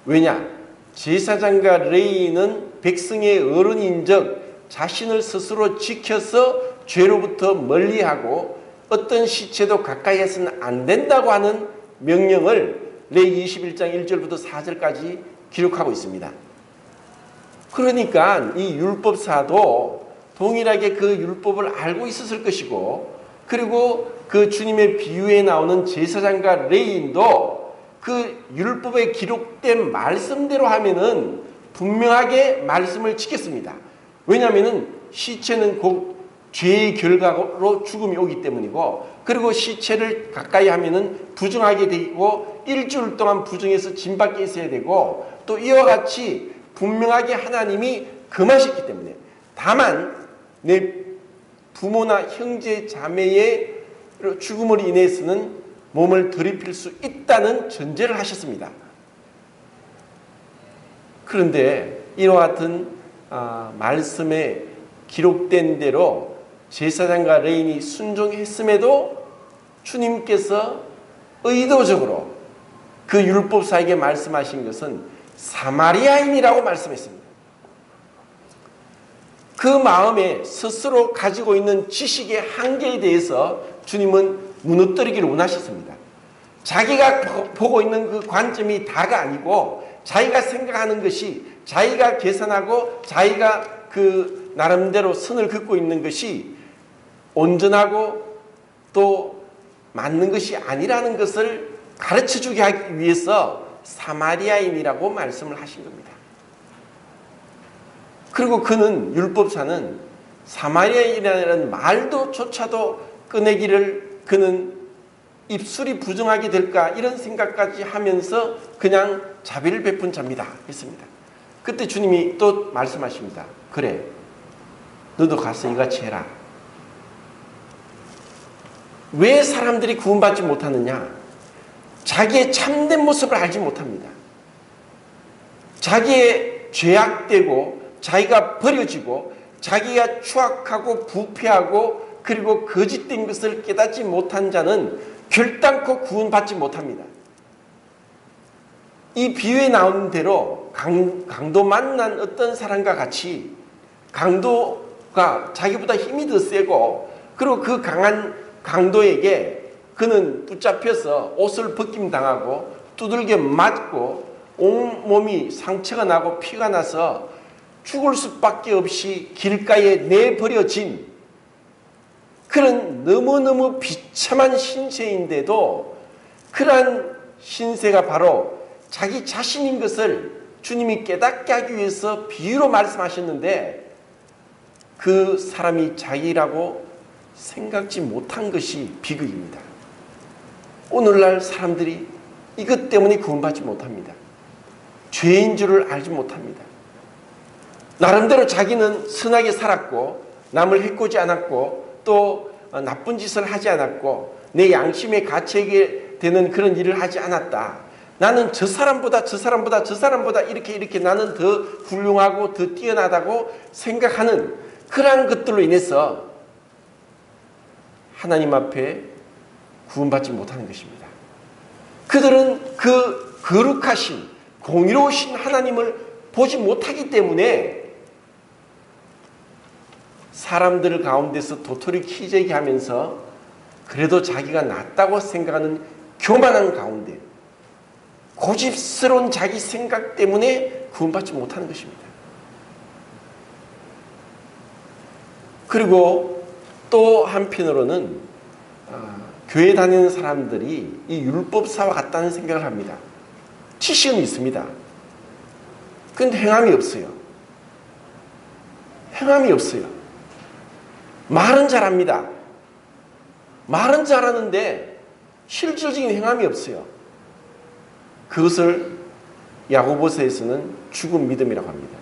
왜냐? 제사장과 레위인은 백성의 어른인적 자신을 스스로 지켜서 죄로부터 멀리하고 어떤 시체도 가까이 해서는 안 된다고 하는 명령을 레위기 21장 1절부터 4절까지 기록하고 있습니다. 그러니까 이 율법사도 동일하게 그 율법을 알고 있었을 것이고 그리고 그 주님의 비유에 나오는 제사장과 레위인도 그 율법에 기록된 말씀대로 하면은 분명하게 말씀을 지켰습니다. 왜냐하면은 시체는 곧 죄의 결과로 죽음이 오기 때문이고 그리고 시체를 가까이 하면은 부정하게 되고 일주일 동안 부정해서 짐 밖에 있어야 되고 또 이와 같이 분명하게 하나님이 금하셨기 때문에 다만 내 부모나 형제 자매의 죽음으로 인해서는 몸을 더럽힐 수 있다는 전제를 하셨습니다. 그런데 이와 같은 말씀에 기록된 대로 제사장과 레위인이 순종했음에도 주님께서 의도적으로 그 율법사에게 말씀하신 것은 사마리아인이라고 말씀했습니다. 그 마음에 스스로 가지고 있는 지식의 한계에 대해서 주님은 무너뜨리기를 원하셨습니다. 자기가 보고 있는 그 관점이 다가 아니고 자기가 생각하는 것이 자기가 계산하고 자기가 그 나름대로 선을 긋고 있는 것이 온전하고 또 맞는 것이 아니라는 것을 가르쳐주게 하기 위해서 사마리아인이라고 말씀을 하신 겁니다. 그리고 그는 율법사는 사마리아인이라는 말도조차도 꺼내기를 그는 입술이 부정하게 될까 이런 생각까지 하면서 그냥 자비를 베푼 자입니다 했습니다. 그때 주님이 또 말씀하십니다. 그래, 너도 가서 이같이 해라. 왜 사람들이 구원받지 못하느냐? 자기의 참된 모습을 알지 못합니다. 자기의 죄악되고 자기가 버려지고 자기가 추악하고 부패하고 그리고 거짓된 것을 깨닫지 못한 자는 결단코 구원받지 못합니다. 이 비유에 나오는 대로 강도 만난 어떤 사람과 같이 강도가 자기보다 힘이 더 세고 그리고 그 강한 강도에게 그는 붙잡혀서 옷을 벗김 당하고 두들겨 맞고 온몸이 상처가 나고 피가 나서 죽을 수밖에 없이 길가에 내버려진 그런 너무너무 비참한 신세인데도 그러한 신세가 바로 자기 자신인 것을 주님이 깨닫게 하기 위해서 비유로 말씀하셨는데 그 사람이 자기라고 생각지 못한 것이 비극입니다. 오늘날 사람들이 이것 때문에 구원받지 못합니다. 죄인 줄을 알지 못합니다. 나름대로 자기는 선하게 살았고 남을 해코지 않았고 또 나쁜 짓을 하지 않았고 내 양심에 갇히게 되는 그런 일을 하지 않았다. 나는 저 사람보다 이렇게 나는 더 훌륭하고 더 뛰어나다고 생각하는 그러한 것들로 인해서 하나님 앞에 구원받지 못하는 것입니다. 그들은 그 거룩하신 공의로우신 하나님을 보지 못하기 때문에 사람들 가운데서 도토리 키재기 하면서 그래도 자기가 낫다고 생각하는 교만한 가운데 고집스러운 자기 생각 때문에 구원받지 못하는 것입니다. 그리고 또 한편으로는 교회 다니는 사람들이 이 율법사와 같다는 생각을 합니다. 지식은 있습니다. 그런데 행함이 없어요. 행함이 없어요. 말은 잘합니다. 말은 잘하는데 실질적인 행함이 없어요. 그것을 야고보서에서는 죽은 믿음이라고 합니다.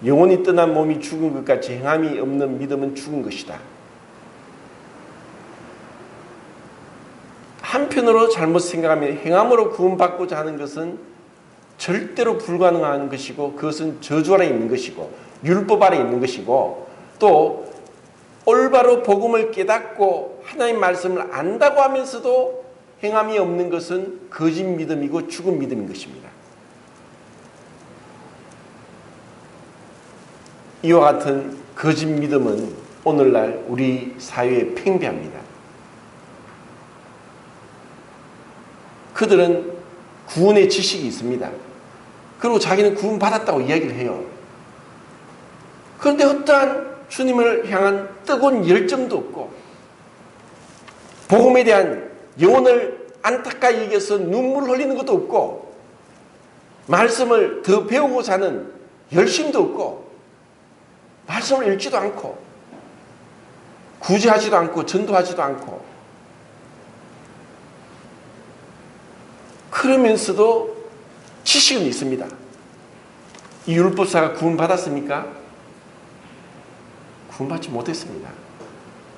영혼이 떠난 몸이 죽은 것 같이 행함이 없는 믿음은 죽은 것이다. 한편으로 잘못 생각하면 행함으로 구원받고자 하는 것은 절대로 불가능한 것이고 그것은 저주 아래 있는 것이고 율법 아래 있는 것이고 또 올바로 복음을 깨닫고 하나님 말씀을 안다고 하면서도 행함이 없는 것은 거짓 믿음이고 죽은 믿음인 것입니다. 이와 같은 거짓 믿음은 오늘날 우리 사회에 팽배합니다. 그들은 구원의 지식이 있습니다. 그리고 자기는 구원받았다고 이야기를 해요. 그런데 어떠한 주님을 향한 뜨거운 열정도 없고 복음에 대한 영혼을 안타까이 여겨서 눈물을 흘리는 것도 없고 말씀을 더 배우고자 하는 열심도 없고 말씀을 읽지도 않고 구제하지도 않고 전도하지도 않고 그러면서도 지식은 있습니다. 이 율법사가 구원받았습니까? 구원받지 못했습니다.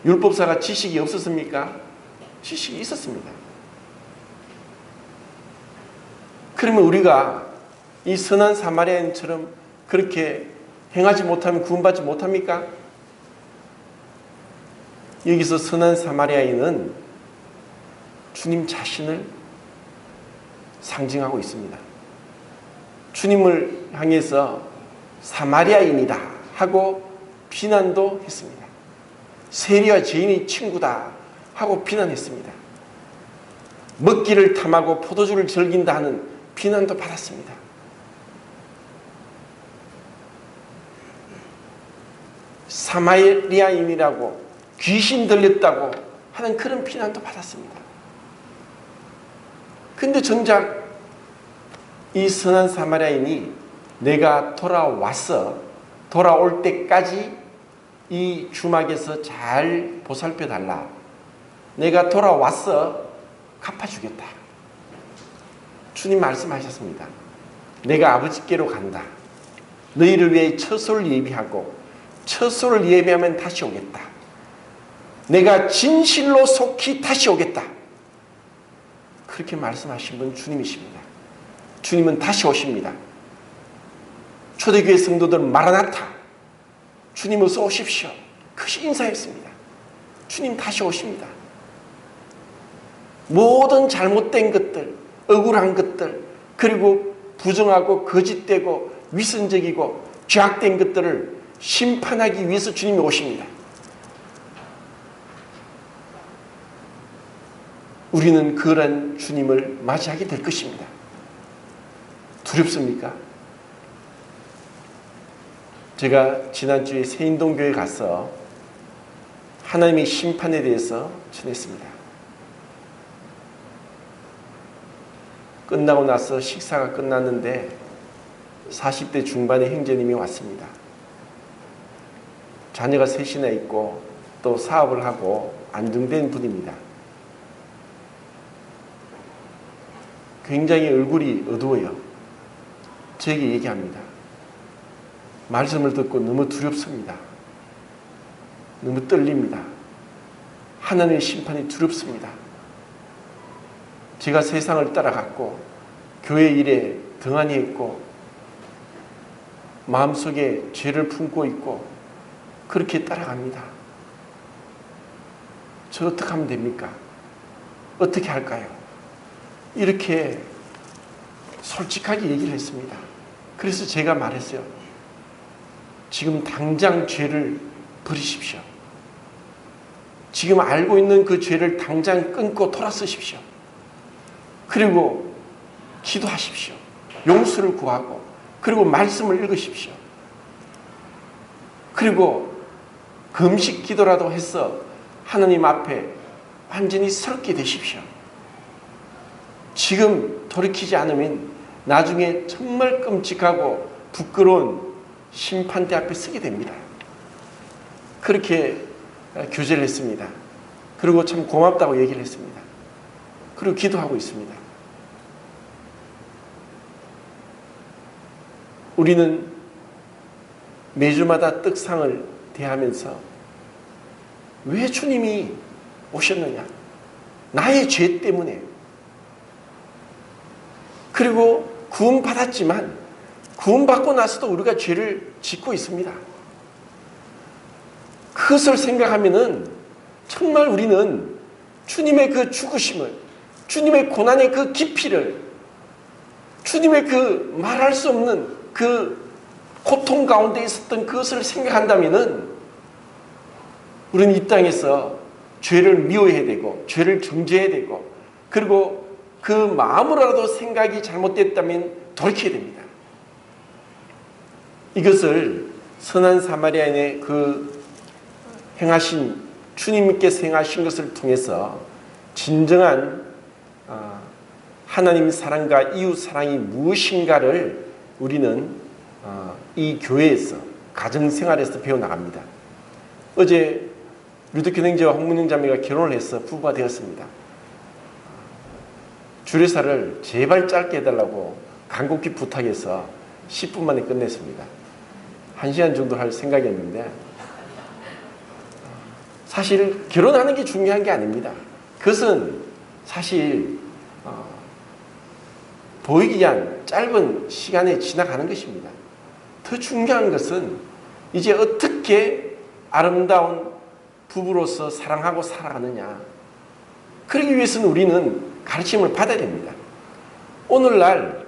율법사가 지식이 없었습니까? 지식이 있었습니다. 그러면 우리가 이 선한 사마리아인처럼 그렇게 행하지 못하면 구원받지 못합니까? 여기서 선한 사마리아인은 주님 자신을 상징하고 있습니다. 주님을 향해서 사마리아인이다 하고 비난도 했습니다. 세리와 죄인의 친구다 하고 비난했습니다. 먹기를 탐하고 포도주를 즐긴다 하는 비난도 받았습니다. 사마리아인이라고 귀신 들렸다고 하는 그런 비난도 받았습니다. 근데 정작 이 선한 사마리아인이 내가 돌아올 때까지 이 주막에서 잘 보살펴 달라. 내가 돌아와서 갚아주겠다. 주님 말씀하셨습니다. 내가 아버지께로 간다. 너희를 위해 처소를 예비하고 처소를 예비하면 다시 오겠다. 내가 진실로 속히 다시 오겠다. 그렇게 말씀하신 분 주님이십니다. 주님은 다시 오십니다. 초대교회 성도들 마라나타, 주님 어서 오십시오. 그것이 인사였습니다. 주님 다시 오십니다. 모든 잘못된 것들, 억울한 것들, 그리고 부정하고 거짓되고 위선적이고 죄악된 것들을 심판하기 위해서 주님이 오십니다. 우리는 그런 주님을 맞이하게 될 것입니다. 두렵습니까? 제가 지난주에 세인동교회 가서 하나님의 심판에 대해서 전했습니다. 끝나고 나서 식사가 끝났는데 40대 중반의 형제님이 왔습니다. 자녀가 셋이나 있고 또 사업을 하고 안정된 분입니다. 굉장히 얼굴이 어두워요. 저에게 얘기합니다. 말씀을 듣고 너무 두렵습니다. 너무 떨립니다. 하나님의 심판이 두렵습니다. 제가 세상을 따라갔고 교회 일에 등한히 했고 마음속에 죄를 품고 있고 그렇게 따라갑니다. 저 어떻게 하면 됩니까? 어떻게 할까요? 이렇게 솔직하게 얘기를 했습니다. 그래서 제가 말했어요. 지금 당장 죄를 버리십시오. 지금 알고 있는 그 죄를 당장 끊고 돌아서십시오. 그리고 기도하십시오. 용서를 구하고 그리고 말씀을 읽으십시오. 그리고 금식 기도라도 해서 하나님 앞에 완전히 서럽게 되십시오. 지금 돌이키지 않으면 나중에 정말 끔찍하고 부끄러운 심판대 앞에 서게 됩니다. 그렇게 교제를 했습니다. 그리고 참 고맙다고 얘기를 했습니다. 그리고 기도하고 있습니다. 우리는 매주마다 떡상을 대하면서 왜 주님이 오셨느냐? 나의 죄 때문에. 그리고 구원받았지만 구원받고 나서도 우리가 죄를 짓고 있습니다. 그것을 생각하면은 정말 우리는 주님의 그 죽으심을, 주님의 고난의 그 깊이를, 주님의 그 말할 수 없는 그 고통 가운데 있었던 그것을 생각한다면은 우리는 이 땅에서 죄를 미워해야 되고 죄를 정죄해야 되고 그리고 그 마음으로라도 생각이 잘못됐다면 돌이켜야 됩니다. 이것을 선한 사마리아인의 그 행하신 주님께서 행하신 것을 통해서 진정한 하나님 사랑과 이웃 사랑이 무엇인가를 우리는 이 교회에서 가정생활에서 배워나갑니다. 어제 류덕현 형제와 홍문영 자매가 결혼을 해서 부부가 되었습니다. 주례사를 제발 짧게 해달라고 간곡히 부탁해서 10분 만에 끝냈습니다. 1시간 정도 할 생각이었는데 사실 결혼하는 게 중요한 게 아닙니다. 그것은 사실 보이기 위한 짧은 시간에 지나가는 것입니다. 더 중요한 것은 이제 어떻게 아름다운 부부로서 사랑하고 살아가느냐. 그러기 위해서는 우리는 가르침을 받아야 됩니다. 오늘날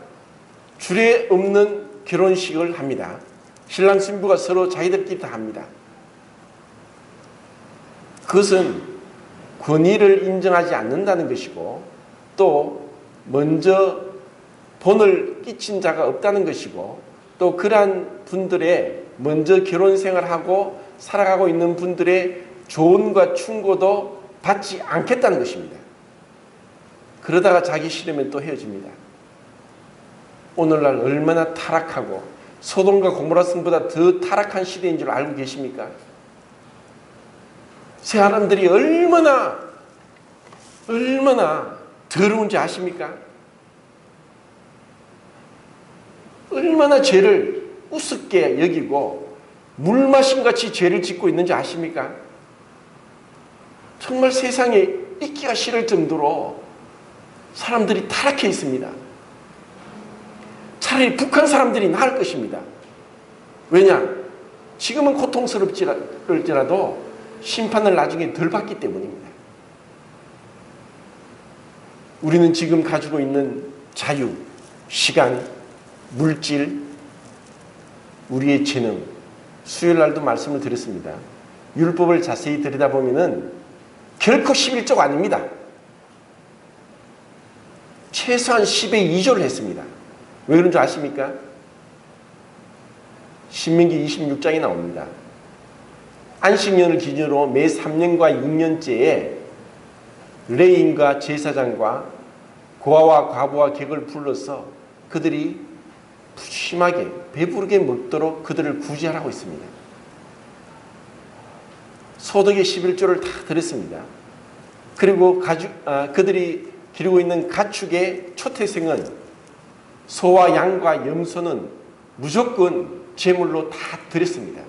주례 없는 결혼식을 합니다. 신랑 신부가 서로 자기들끼리 다 합니다. 그것은 권위를 인정하지 않는다는 것이고 또 먼저 본을 끼친 자가 없다는 것이고 또 그러한 분들의 먼저 결혼 생활하고 살아가고 있는 분들의 조언과 충고도 받지 않겠다는 것입니다. 그러다가 자기 싫으면 또 헤어집니다. 오늘날 얼마나 타락하고 소돔과 고모라 성보다 더 타락한 시대인 줄 알고 계십니까? 사람들이 얼마나 더러운지 아십니까? 얼마나 죄를 우습게 여기고 물마심같이 죄를 짓고 있는지 아십니까? 정말 세상에 있기가 싫을 정도로 사람들이 타락해 있습니다. 차라리 북한 사람들이 나을 것입니다. 왜냐? 지금은 고통스럽지라도 심판을 나중에 덜 받기 때문입니다. 우리는 지금 가지고 있는 자유, 시간, 물질, 우리의 재능, 수요일 날도 말씀을 드렸습니다. 율법을 자세히 들여다보면 결코 11조가 아닙니다. 최소한 10의 2조를 했습니다. 왜 그런 줄 아십니까? 신명기 26장에 나옵니다. 안식년을 기준으로 매 3년과 6년째에 레인과 제사장과 고아와 과부와 객을 불러서 그들이 푸짐하게 배부르게 먹도록 그들을 구제하라고 있습니다. 소득의 11조를 다 드렸습니다. 그리고 그들이 기르고 있는 가축의 초태생은 소와 양과 염소는 무조건 제물로 다 드렸습니다.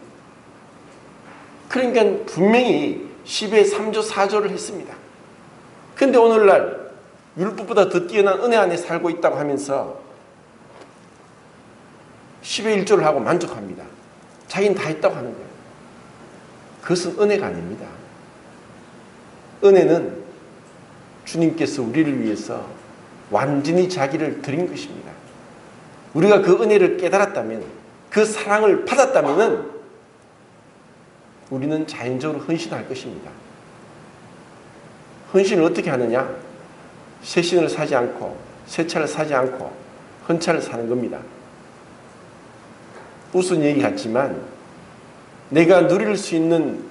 그러니까 분명히 10의 3조 4조를 했습니다. 그런데 오늘날 율법보다 더 뛰어난 은혜 안에 살고 있다고 하면서 10의 1조를 하고 만족합니다. 자기는 다 했다고 하는 거예요. 그것은 은혜가 아닙니다. 은혜는 주님께서 우리를 위해서 완전히 자기를 드린 것입니다. 우리가 그 은혜를 깨달았다면, 그 사랑을 받았다면 우리는 자연적으로 헌신할 것입니다. 헌신을 어떻게 하느냐? 새 신을 사지 않고 새 차를 사지 않고 헌차를 사는 겁니다. 우스운 얘기 같지만 내가 누릴 수 있는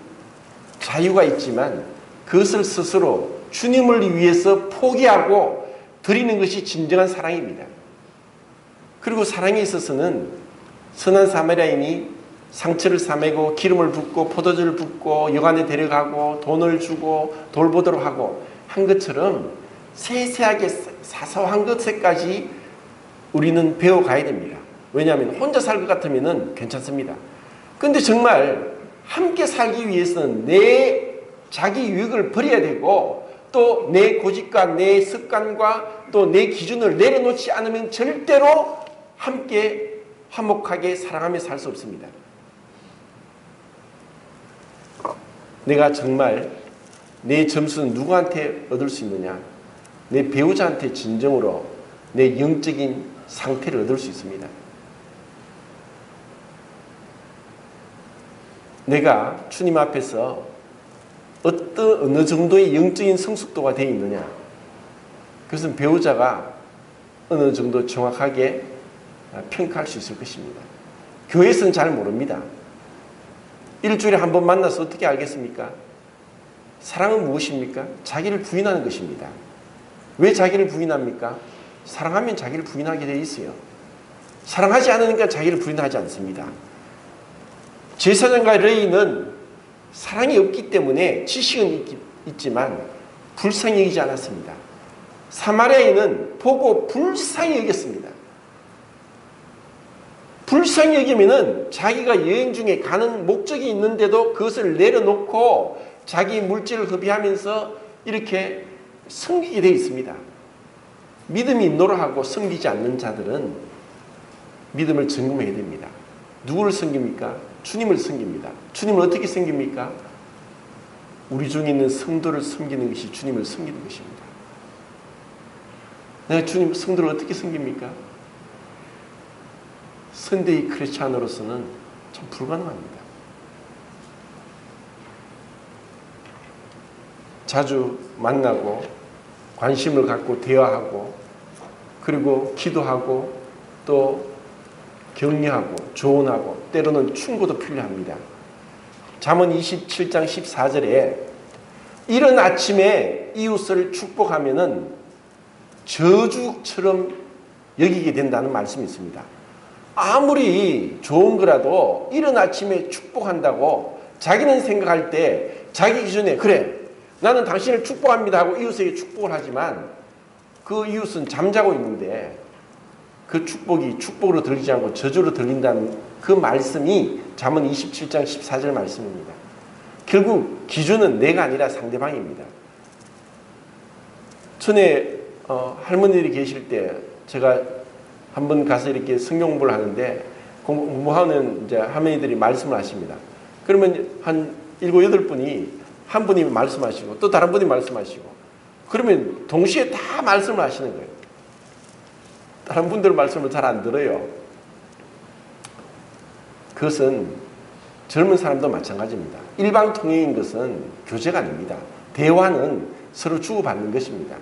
자유가 있지만 그것을 스스로 주님을 위해서 포기하고 드리는 것이 진정한 사랑입니다. 그리고 사랑에 있어서는 선한 사마리아인이 상처를 싸매고 기름을 붓고 포도주를 붓고 여관에 데려가고 돈을 주고 돌보도록 하고 한 것처럼 세세하게 사소한 것에까지 우리는 배워가야 됩니다. 왜냐하면 혼자 살 것 같으면 괜찮습니다. 그런데 정말 함께 살기 위해서는 내 자기 유익을 버려야 되고 또 내 고집과 내 습관과 또 내 기준을 내려놓지 않으면 절대로 함께 화목하게 사랑하며 살 수 없습니다. 내가 정말 내 점수는 누구한테 얻을 수 있느냐? 내 배우자한테 진정으로 내 영적인 상태를 얻을 수 있습니다. 내가 주님 앞에서 어느 정도의 영적인 성숙도가 되어 있느냐? 그것은 배우자가 어느 정도 정확하게 평가할 수 있을 것입니다. 교회에서는 잘 모릅니다. 일주일에 한 번 만나서 어떻게 알겠습니까? 사랑은 무엇입니까? 자기를 부인하는 것입니다. 왜 자기를 부인합니까? 사랑하면 자기를 부인하게 되어 있어요. 사랑하지 않으니까 자기를 부인하지 않습니다. 제사장과 레위는 사랑이 없기 때문에 지식은 있지만 불쌍히 여기지 않았습니다. 사마리아인은 보고 불쌍히 여겼습니다. 불쌍히 여기면은 자기가 여행 중에 가는 목적이 있는데도 그것을 내려놓고 자기 물질을 허비하면서 이렇게 섬기게 되어 있습니다. 믿음이 노릇하고 섬기지 않는 자들은 믿음을 점검해야 됩니다. 누구를 섬깁니까? 주님을 섬깁니다. 주님을 어떻게 섬깁니까? 우리 중에 있는 성도를 섬기는 것이 주님을 섬기는 것입니다. 내가 주님 성도를 어떻게 섬깁니까? 선대의 크리스찬으로서는 참 불가능합니다. 자주 만나고 관심을 갖고 대화하고 그리고 기도하고 또 격려하고 조언하고 때로는 충고도 필요합니다. 잠언 27장 14절에 이른 아침에 이웃을 축복하면은 저주처럼 여기게 된다는 말씀이 있습니다. 아무리 좋은 거라도 이른 아침에 축복한다고 자기는 생각할 때 자기 기준에 그래 나는 당신을 축복합니다 하고 이웃에게 축복을 하지만 그 이웃은 잠자고 있는데 그 축복이 축복으로 들리지 않고 저주로 들린다는 그 말씀이 잠언 27장 14절 말씀입니다. 결국 기준은 내가 아니라 상대방입니다. 전에 할머니들이 계실 때 제가 한번 가서 이렇게 성경 공부를 하는데 공부하는 이제 할머니들이 말씀을 하십니다. 그러면 한 7, 8분이 한 분이 말씀하시고 또 다른 분이 말씀하시고 그러면 동시에 다 말씀을 하시는 거예요. 다른 분들 말씀을 잘 안 들어요. 그것은 젊은 사람도 마찬가지입니다. 일방통행인 것은 교제가 아닙니다. 대화는 서로 주고받는 것입니다.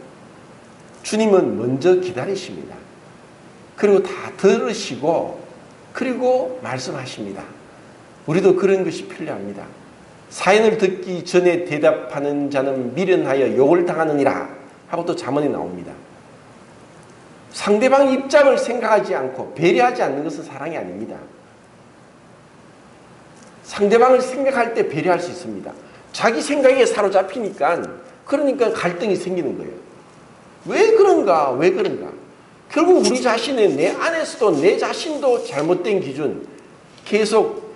주님은 먼저 기다리십니다. 그리고 다 들으시고 그리고 말씀하십니다. 우리도 그런 것이 필요합니다. 사연을 듣기 전에 대답하는 자는 미련하여 욕을 당하느니라 하고 또 잠언이 나옵니다. 상대방 입장을 생각하지 않고 배려하지 않는 것은 사랑이 아닙니다. 상대방을 생각할 때 배려할 수 있습니다. 자기 생각에 사로잡히니까 그러니까 갈등이 생기는 거예요. 왜 그런가? 왜 그런가? 결국 우리 자신의 내 안에서도 내 자신도 잘못된 기준 계속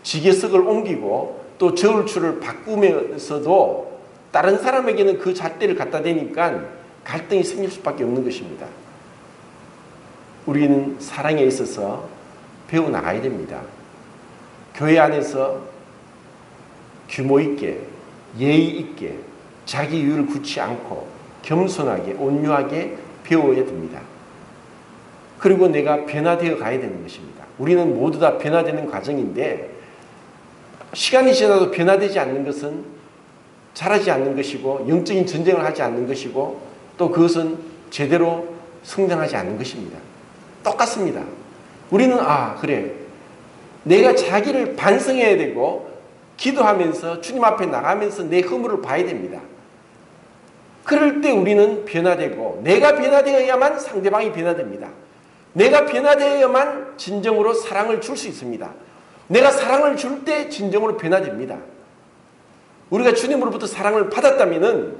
지게석을 옮기고 또 저울추를 바꾸면서도 다른 사람에게는 그 잣대를 갖다 대니까 갈등이 생길 수밖에 없는 것입니다. 우리는 사랑에 있어서 배워나가야 됩니다. 교회 안에서 규모 있게 예의 있게 자기 이유를 굳지 않고 겸손하게 온유하게 배워야 됩니다. 그리고 내가 변화되어 가야 되는 것입니다. 우리는 모두 다 변화되는 과정인데 시간이 지나도 변화되지 않는 것은 자라지 않는 것이고 영적인 전쟁을 하지 않는 것이고 또 그것은 제대로 성장하지 않는 것입니다. 똑같습니다. 우리는 그래 내가 자기를 반성해야 되고 기도하면서 주님 앞에 나가면서 내 허물을 봐야 됩니다. 그럴 때 우리는 변화되고 내가 변화되어야만 상대방이 변화됩니다. 내가 변화되어야만 진정으로 사랑을 줄 수 있습니다. 내가 사랑을 줄 때 진정으로 변화됩니다. 우리가 주님으로부터 사랑을 받았다면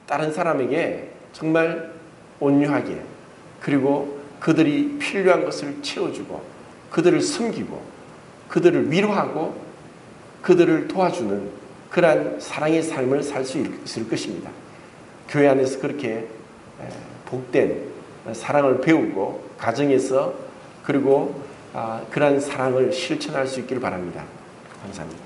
다른 사람에게 정말 온유하게 그리고 그들이 필요한 것을 채워주고 그들을 섬기고 그들을 위로하고 그들을 도와주는 그러한 사랑의 삶을 살 수 있을 것입니다. 교회 안에서 그렇게 복된 사랑을 배우고 가정에서 그리고 그러한 사랑을 실천할 수 있기를 바랍니다. 감사합니다.